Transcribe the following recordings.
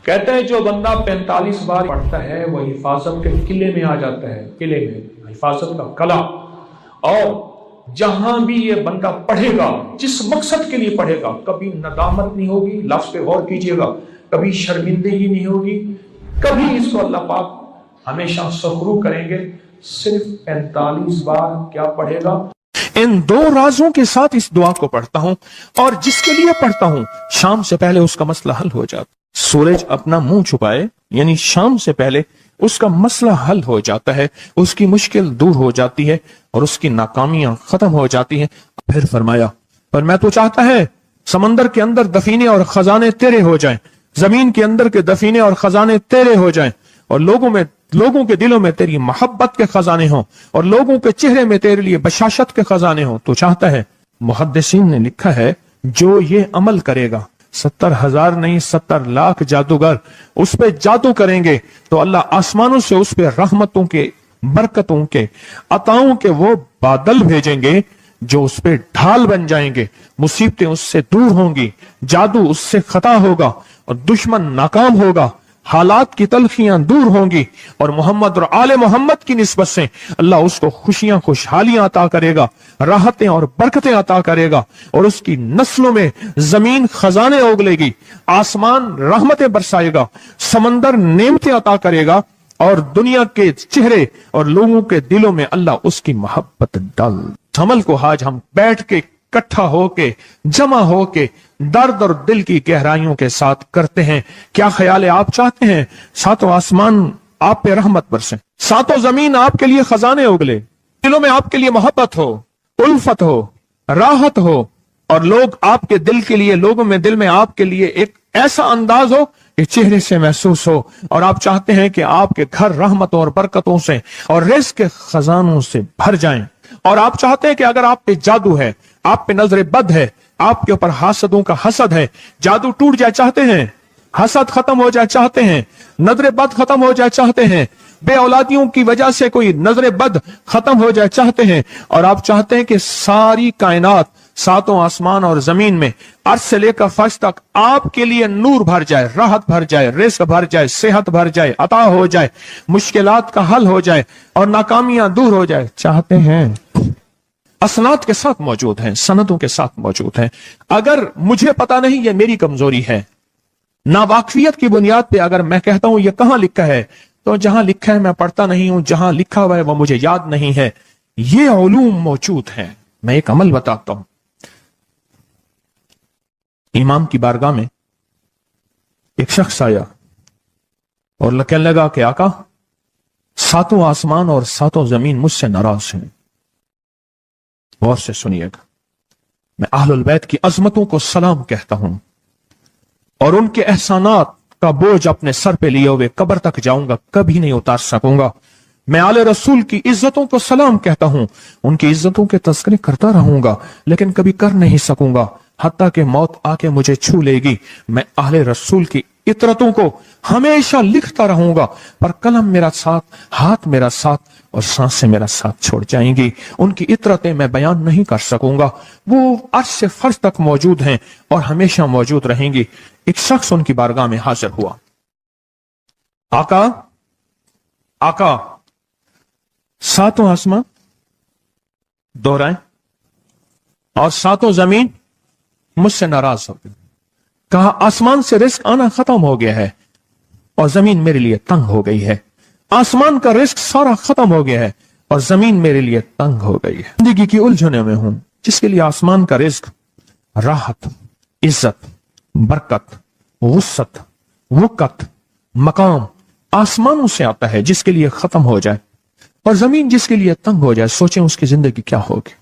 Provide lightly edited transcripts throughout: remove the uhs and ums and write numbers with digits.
کہتے ہیں جو بندہ 45 بار پڑھتا ہے وہ حفاظت کے قلعے میں آ جاتا ہے، قلعے میں حفاظت کا قلعہ۔ اور جہاں بھی یہ بندہ پڑھے گا، جس مقصد کے لیے پڑھے گا، کبھی ندامت نہیں ہوگی، لفظ پہ غور کیجئے گا، کبھی شرمندگی نہیں ہوگی، کبھی اس کو اللہ پاک ہمیشہ سخرو کریں گے۔ صرف 45 بار کیا پڑھے گا؟ ان دو رازوں کے ساتھ اس دعا کو پڑھتا ہوں، اور جس کے لیے پڑھتا ہوں شام سے پہلے اس کا مسئلہ حل ہو جاتا۔ سورج اپنا منہ چھپائے یعنی شام سے پہلے اس کا مسئلہ حل ہو جاتا ہے، اس کی مشکل دور ہو جاتی ہے اور اس کی ناکامیاں ختم ہو جاتی ہیں۔ پھر فرمایا، پر میں تو چاہتا ہے سمندر کے اندر دفینے اور خزانے تیرے ہو جائیں، زمین کے اندر کے دفینے اور خزانے تیرے ہو جائیں، اور لوگوں کے دلوں میں تیری محبت کے خزانے ہوں، اور لوگوں کے چہرے میں تیرے لیے بشاشت کے خزانے ہوں۔ تو چاہتا ہے، محدثین نے لکھا ہے، جو یہ عمل کرے گا، 70,000 نہیں 70 لاکھ جادوگر اس پہ جادو کریں گے تو اللہ آسمانوں سے اس پہ رحمتوں کے، برکتوں کے، عطاؤں کے وہ بادل بھیجیں گے جو اس پہ ڈھال بن جائیں گے، مصیبتیں اس سے دور ہوں گی، جادو اس سے خطا ہوگا اور دشمن ناکام ہوگا، حالات کی تلخیاں دور ہوں گی، اور محمد اور آل محمد کی نسبت سے اللہ اس کو خوشیاں، خوشحالیاں عطا کرے گا، راحتیں اور برکتیں عطا کرے گا، اور اس کی نسلوں میں زمین خزانے اگلے گی، آسمان رحمتیں برسائے گا، سمندر نعمتیں عطا کرے گا، اور دنیا کے چہرے اور لوگوں کے دلوں میں اللہ اس کی محبت ڈال۔ عمل کو آج ہم بیٹھ کے اکٹھا ہو کے، جمع ہو کے، درد اور دل کی گہرائیوں کے ساتھ کرتے ہیں۔ کیا خیال ہے؟ آپ چاہتے ہیں ساتوں آسمان آپ پہ رحمت برسیں، ساتوں زمین آپ کے لیے خزانے اگلے، دلوں میں آپ کے لیے محبت ہو، الفت ہو، راحت ہو، اور لوگ آپ کے دل کے لیے، لوگوں میں دل میں آپ کے لیے ایک ایسا انداز ہو کہ چہرے سے محسوس ہو، اور آپ چاہتے ہیں کہ آپ کے گھر رحمتوں اور برکتوں سے اور رزق کے خزانوں سے بھر جائیں، اور آپ چاہتے ہیں کہ اگر آپ پہ جادو ہے، آپ پہ نظر بد ہے، آپ کے اوپر حاسدوں کا حسد ہے، جادو ٹوٹ جائے چاہتے ہیں، حسد ختم ہو جائے چاہتے ہیں، نظر بد ختم ہو جائے چاہتے ہیں، بے اولادیوں کی وجہ سے کوئی نظر بد ختم ہو جائے چاہتے ہیں، اور آپ چاہتے ہیں کہ ساری کائنات، ساتوں آسمان اور زمین میں، عرش سے لے کر فرش تک آپ کے لیے نور بھر جائے، راحت بھر جائے، رزق بھر جائے، صحت بھر جائے، عطا ہو جائے، مشکلات کا حل ہو جائے اور ناکامیاں دور ہو جائے چاہتے ہیں۔ اسناد کے ساتھ موجود ہیں، سندوں کے ساتھ موجود ہیں۔ اگر مجھے پتا نہیں، یہ میری کمزوری ہے، ناواقفیت کی بنیاد پہ اگر میں کہتا ہوں یہ کہاں لکھا ہے، تو جہاں لکھا ہے میں پڑھتا نہیں ہوں، جہاں لکھا ہوا ہے وہ مجھے یاد نہیں ہے۔ یہ علوم موجود ہیں۔ میں ایک عمل بتاتا ہوں۔ امام کی بارگاہ میں ایک شخص آیا اور کہنے لگا کہ آقا، ساتوں آسمان اور ساتوں زمین مجھ سے ناراض ہیں۔ غور سے سنیے گا، میں اہل البیت کی عظمتوں کو سلام کہتا ہوں، اور ان کے احسانات کا بوجھ اپنے سر پہ لیے ہوئے قبر تک جاؤں گا، کبھی نہیں اتار سکوں گا۔ میں آل رسول کی عزتوں کو سلام کہتا ہوں، ان کی عزتوں کے تذکرے کرتا رہوں گا، لیکن کبھی کر نہیں سکوں گا، حتیٰ کہ موت آ کے مجھے چھو لے گی۔ میں اہل رسول کی عطرتوں کو ہمیشہ لکھتا رہوں گا، پر قلم میرا ساتھ، ہاتھ میرا ساتھ اور سانسیں میرا ساتھ چھوڑ جائیں گی۔ ان کی عطرتیں میں بیان نہیں کر سکوں گا، وہ عرش سے فرش تک موجود ہیں اور ہمیشہ موجود رہیں گی۔ ایک شخص ان کی بارگاہ میں حاضر ہوا۔ آقا، آقا، ساتوں آسمان دوہرائیں اور ساتوں زمین مجھ سے ناراض ہو گئی۔ کہا، آسمان سے رزق آنا ختم ہو گیا ہے اور زمین میرے لیے تنگ ہو گئی ہے۔ آسمان کا رزق سارا ختم ہو گیا ہے اور زمین میرے لیے تنگ ہو گئی ہے۔ زندگی کی الجھنوں میں ہوں، جس کے لیے آسمان کا رزق، راحت، عزت، برکت، وسعت، وقت، مقام آسمانوں سے آتا ہے، جس کے لیے ختم ہو جائے، اور زمین جس کے لیے تنگ ہو جائے، سوچیں اس کی زندگی کیا ہوگی۔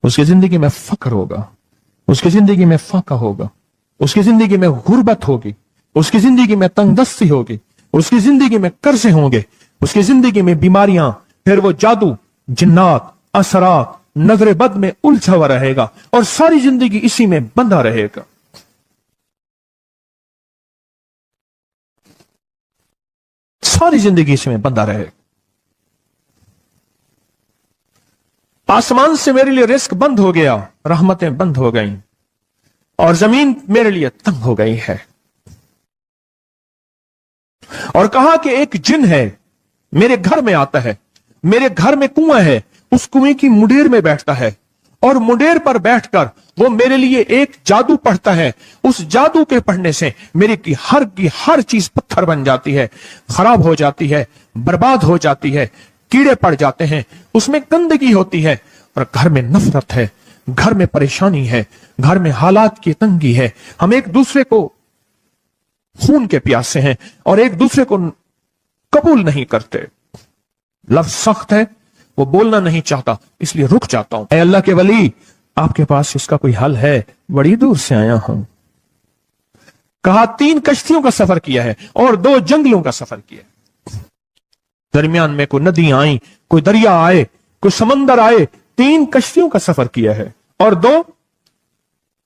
اس کی زندگی میں فقر ہوگا، اس کی زندگی میں فاقہ ہوگا، اس کی زندگی میں غربت ہوگی، اس کی زندگی میں تنگ دستی ہوگی، اس کی زندگی میں قرضے ہوں گے، اس کی زندگی میں بیماریاں، پھر وہ جادو، جنات، اثرات، نظر بد میں الجھا ہوا رہے گا، اور ساری زندگی اسی میں بندھا رہے گا۔ ساری زندگی اس میں بندھا رہے گا۔ آسمان سے میرے لیے رزق بند ہو گیا، رحمتیں بند ہو گئیں، اور زمین میرے لیے تنگ ہو گئی ہے۔ اور کہا کہ ایک جن ہے میرے گھر میں آتا ہے, میرے گھر میں کنواں ہے, اس کنویں کی مڈیر میں بیٹھتا ہے اور مڈیر پر بیٹھ کر وہ میرے لیے ایک جادو پڑھتا ہے. اس جادو کے پڑھنے سے میری کی ہر چیز پتھر بن جاتی ہے, خراب ہو جاتی ہے, برباد ہو جاتی ہے, کیڑے پڑ جاتے ہیں, اس میں گندگی ہوتی ہے, اور گھر میں نفرت ہے, گھر میں پریشانی ہے, گھر میں حالات کی تنگی ہے, ہم ایک دوسرے کو خون کے پیاسے ہیں اور ایک دوسرے کو قبول نہیں کرتے. لفظ سخت ہے, وہ بولنا نہیں چاہتا, اس لیے رک جاتا ہوں. اے اللہ کے ولی, آپ کے پاس اس کا کوئی حل ہے؟ بڑی دور سے آیا ہوں. کہا 3 کشتیوں کا سفر کیا ہے اور 2 جنگلوں کا سفر کیا ہے. درمیان میں کوئی ندیاں آئیں, کوئی دریا آئے, کوئی سمندر آئے. 3 کشتیوں کا سفر کیا ہے اور 2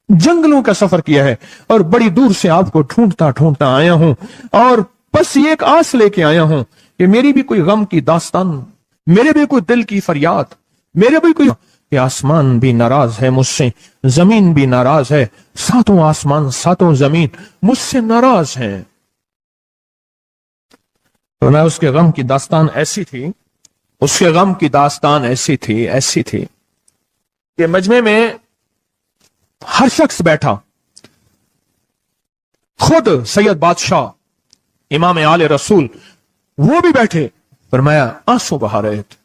جنگلوں کا سفر کیا ہے, اور بڑی دور سے آپ کو ڈھونڈتا آیا ہوں, اور بس یہ ایک آس لے کے آیا ہوں کہ میری بھی کوئی غم کی داستان, میرے بھی کوئی دل کی فریاد, میرے بھی کوئی, کہ آسمان بھی ناراض ہے مجھ سے, زمین بھی ناراض ہے, 7 آسمان 7 زمین مجھ سے ناراض ہیں. تو میں اس کے غم کی داستان ایسی تھی, اس کے غم کی داستان ایسی تھی کہ مجمع میں ہر شخص بیٹھا, خود سید بادشاہ امام آل رسول وہ بھی بیٹھے. فرمایا آنسو بہا رہے تھے.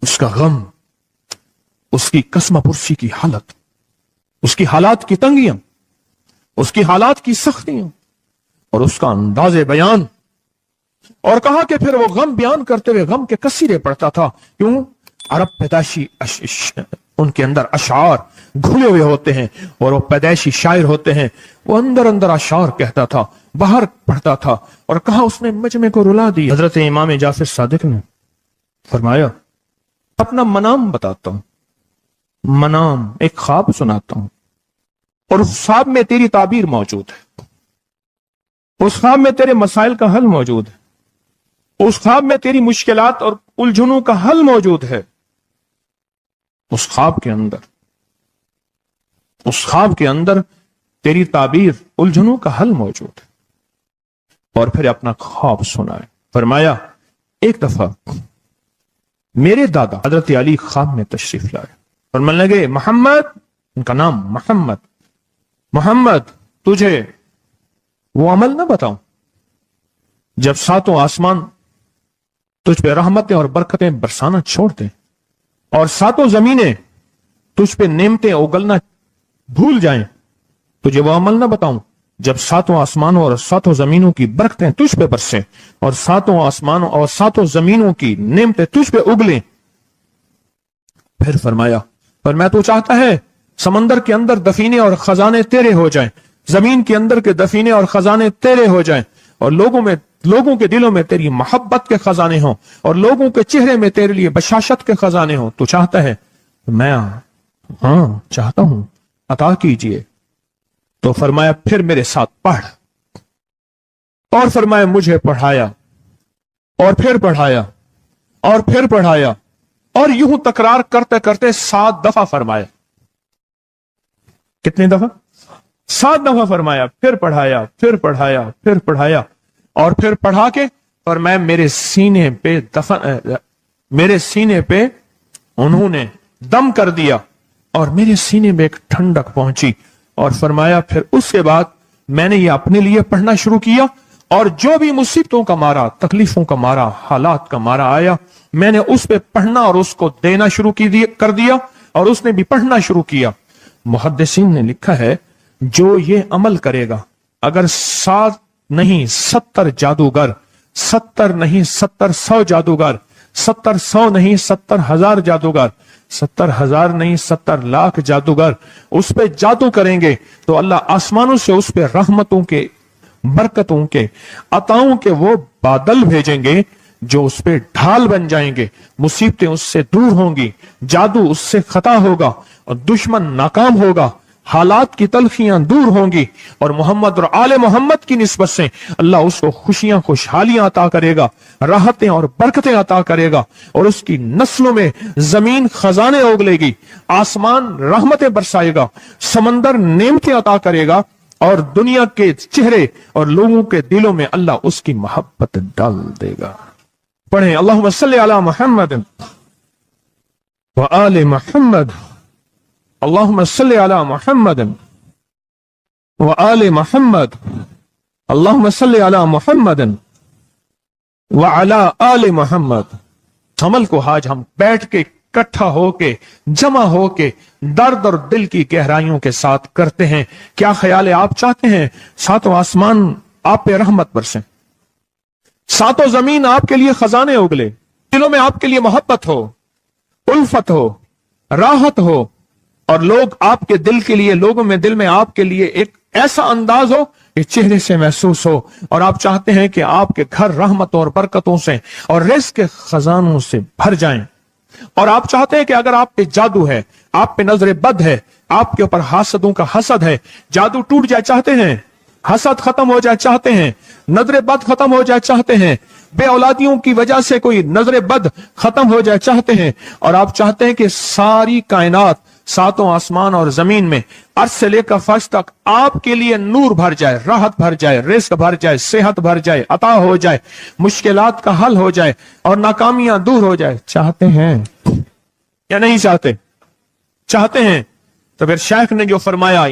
اس کا غم, اس کی قسمہ پرسی کی حالت, اس کی حالات کی تنگیاں, اس کی حالات کی سختیاں, اور اس کا انداز بیان. اور کہا کہ پھر وہ غم بیان کرتے ہوئے غم کے قصیدے پڑھتا تھا. کیوں؟ عرب پیدائشی ان کے اندر اشعار گھلے ہوئے ہوتے ہیں, اور وہ پیدائشی شاعر ہوتے ہیں. وہ اندر اشعار کہتا تھا, باہر پڑھتا تھا. اور کہا اس نے مجمع کو رلا دی. حضرت امام جعفر صادق نے فرمایا اپنا منام بتاتا ہوں, منام ایک خواب سناتا ہوں, اور اس خواب میں تیری تعبیر موجود ہے, اس خواب میں تیرے مسائل کا حل موجود ہے, اس خواب میں تیری مشکلات اور الجھنوں کا حل موجود ہے. اس خواب کے اندر تیری تعبیر, الجھنوں کا حل موجود ہے. اور پھر اپنا خواب سنائے. فرمایا ایک دفعہ میرے دادا حضرت علی خواب میں تشریف لائے, فرمانے لگے محمد, ان کا نام محمد, تجھے وہ عمل نہ بتاؤں جب 7 آسمان تجھ پہ رحمتیں اور برکتیں برسانا چھوڑ دیں, اور 7 زمینیں تجھ پہ نعمتیں اگلنا بھول جائیں. تجھے وہ عمل نہ بتاؤں جب 7 آسمانوں اور 7 زمینوں کی برکتیں تجھ پہ برسیں, اور 7 آسمانوں اور 7 زمینوں کی نعمتیں تجھ پہ اگلیں. پھر فرمایا تو چاہتا ہے سمندر کے اندر دفینے اور خزانے تیرے ہو جائیں, زمین کے اندر کے دفینے اور خزانے تیرے ہو جائیں, اور لوگوں کے دلوں میں تیری محبت کے خزانے ہوں, اور لوگوں کے چہرے میں تیرے لیے بشاشت کے خزانے ہوں. تو چاہتا ہے؟ میں ہاں چاہتا ہوں, عطا کیجئے. تو فرمایا پھر میرے ساتھ پڑھ, اور فرمایا مجھے پڑھایا, اور پھر پڑھایا, اور پھر پڑھایا, اور یوں تکرار کرتے کرتے 7 دفعہ فرمایا. کتنے دفعہ؟ 7 دفعہ فرمایا. پھر پڑھایا, پھر پڑھایا, پھر پڑھایا, اور پھر پڑھا کے فرمایا میرے سینے پہ انہوں نے دم کر دیا, اور میرے سینے میں ایک ٹھنڈک پہنچی. اور فرمایا پھر اس کے بعد میں نے یہ اپنے لیے پڑھنا شروع کیا, اور جو بھی مصیبتوں کا مارا, تکلیفوں کا مارا, حالات کا مارا آیا, میں نے اس پہ پڑھنا اور اس کو دینا شروع کر دیا, اور اس نے بھی پڑھنا شروع کیا. محدثین نے لکھا ہے جو یہ عمل کرے گا, اگر 7 نہیں 70 جادوگر, 70 نہیں 70 جادوگر, 70 نہیں 70,000 جادوگر, 70,000 نہیں 70 لاکھ جادوگر اس پہ جادو کریں گے, تو اللہ آسمانوں سے اس پہ رحمتوں کے, برکتوں کے, عطاؤں کے وہ بادل بھیجیں گے جو اس پہ ڈھال بن جائیں گے. مصیبتیں اس سے دور ہوں گی, جادو اس سے خطا ہوگا, اور دشمن ناکام ہوگا, حالات کی تلخیاں دور ہوں گی, اور محمد اور آل محمد کی نسبت سے اللہ اس کو خوشیاں, خوشحالیاں عطا کرے گا, راحتیں اور برکتیں عطا کرے گا, اور اس کی نسلوں میں زمین خزانے اگلے گی, آسمان رحمتیں برسائے گا, سمندر نعمتیں عطا کرے گا, اور دنیا کے چہرے اور لوگوں کے دلوں میں اللہ اس کی محبت ڈال دے گا. پڑھیں اللہم صلی علی محمد وآل محمد. اللہم صلی علی محمد وآل محمد. اللہم صلی علی محمد وعلی آل محمد. عمل کو آج ہم بیٹھ کے اکٹھا ہو کے جمع ہو کے درد اور دل کی گہرائیوں کے ساتھ کرتے ہیں. کیا خیال ہے؟ آپ چاہتے ہیں ساتوں آسمان آپ پہ رحمت برسیں، ساتوں زمین آپ کے لیے خزانے اگلے، دلوں میں آپ کے لیے محبت ہو، الفت ہو، راحت ہو، اور لوگ آپ کے دل کے لیے، لوگوں میں دل میں آپ کے لیے ایک ایسا انداز ہو کہ چہرے سے محسوس ہو، اور آپ چاہتے ہیں کہ آپ کے گھر رحمتوں اور برکتوں سے اور رزق کے خزانوں سے بھر جائیں، اور آپ چاہتے ہیں کہ اگر آپ پہ جادو ہے، آپ پہ نظر بد ہے، آپ کے اوپر حاسدوں کا حسد ہے، جادو ٹوٹ جائے چاہتے ہیں، حسد ختم ہو جائے چاہتے ہیں، نظر بد ختم ہو جائے چاہتے ہیں، بے اولادیوں کی وجہ سے کوئی نظر بد ختم ہو جائے چاہتے ہیں، اور آپ چاہتے ہیں کہ ساری کائنات، ساتوں آسمان اور زمین میں عرش سے لے کر فرش تک آپ کے لیے نور بھر جائے، راحت بھر جائے، رزق بھر جائے، صحت بھر جائے، عطا ہو جائے، مشکلات کا حل ہو جائے اور ناکامیاں دور ہو جائے، چاہتے ہیں یا نہیں چاہتے؟ چاہتے ہیں. تو پھر شیخ نے جو فرمایا،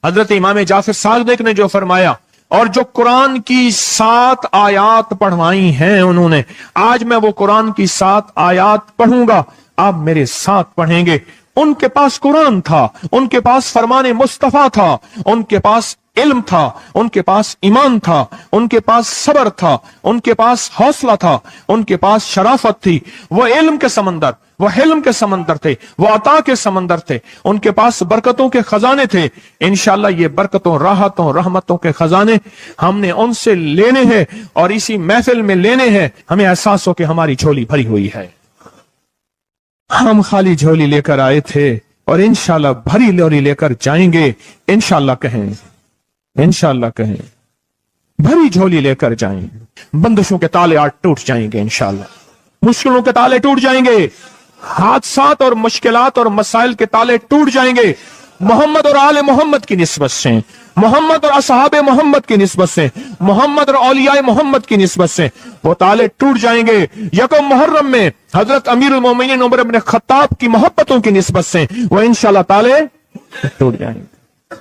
حضرت امام جعفر صادق نے جو فرمایا، اور جو قرآن کی 7 آیات پڑھوائی ہیں انہوں نے، آج میں وہ قرآن کی 7 آیات پڑھوں گا، آپ میرے ساتھ پڑھیں گے. ان کے پاس قرآن تھا، ان کے پاس فرمان مصطفیٰ تھا، ان کے پاس علم تھا، ان کے پاس ایمان تھا، ان کے پاس صبر تھا، ان کے پاس حوصلہ تھا، ان کے پاس شرافت تھی. وہ علم کے سمندر، وہ حلم کے سمندر تھے، وہ عطا کے سمندر تھے، ان کے پاس برکتوں کے خزانے تھے. انشاءاللہ یہ برکتوں، راحتوں، رحمتوں کے خزانے ہم نے ان سے لینے ہیں اور اسی محفل میں لینے ہیں. ہمیں احساس ہو کہ ہماری جھولی بھری ہوئی ہے، ہم خالی جھولی لے کر آئے تھے اور انشاءاللہ بھری جھولی لے کر جائیں گے. انشاءاللہ کہیں، انشاءاللہ کہیں، بھری جھولی لے کر جائیں گے. بندشوں کے تالے آج ٹوٹ جائیں گے انشاءاللہ، مشکلوں کے تالے ٹوٹ جائیں گے، حادثات اور مشکلات اور مسائل کے تالے ٹوٹ جائیں گے. محمد اور آل محمد کی نسبت سے، محمد اور اصحاب محمد کی نسبت سے، محمد اور اولیاء محمد کی نسبت سے وہ تالے ٹوٹ جائیں گے. یکم محرم میں حضرت امیر المومنین عمر بن خطاب کی محبتوں کی نسبت سے وہ انشاءاللہ تالے ٹوٹ جائیں گے.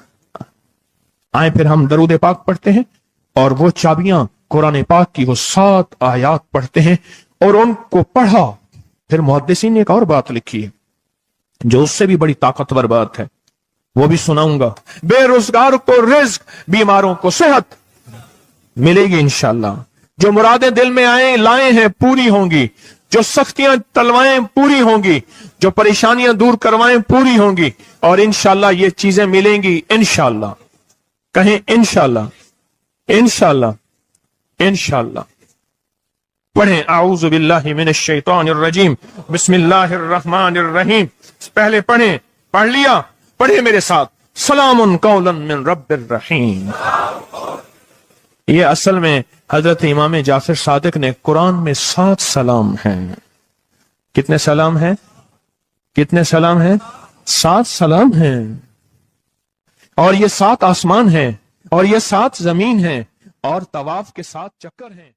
آئیں پھر ہم درود پاک پڑھتے ہیں اور وہ چابیاں قرآن پاک کی وہ 7 آیات پڑھتے ہیں، اور ان کو پڑھا. پھر محدثین نے ایک اور بات لکھی ہے جو اس سے بھی بڑی طاقتور بات ہے، وہ بھی سناؤں گا. بے روزگار کو رزق، بیماروں کو صحت ملے گی انشاءاللہ. جو مرادیں دل میں لائے ہیں پوری ہوں گی، جو سختیاں تلوائیں پوری ہوں گی، جو پریشانیاں دور کروائیں پوری ہوں گی، اور انشاءاللہ یہ چیزیں ملیں گی انشاءاللہ. کہیں انشاءاللہ، انشاءاللہ، انشاءاللہ. پڑھیں اعوذ باللہ من الشیطان الرجیم، بسم اللہ الرحمن الرحیم. پہلے پڑھیں، پڑھ لیا؟ پڑھیں میرے ساتھ، سلام قولا من رب الرحیم. یہ اصل میں حضرت امام جعفر صادق نے قرآن میں 7 سلام ہیں. کتنے سلام ہیں؟ کتنے سلام ہیں؟ 7 سلام ہیں. اور یہ 7 آسمان ہیں، اور یہ 7 زمین ہیں، اور طواف کے 7 چکر ہیں.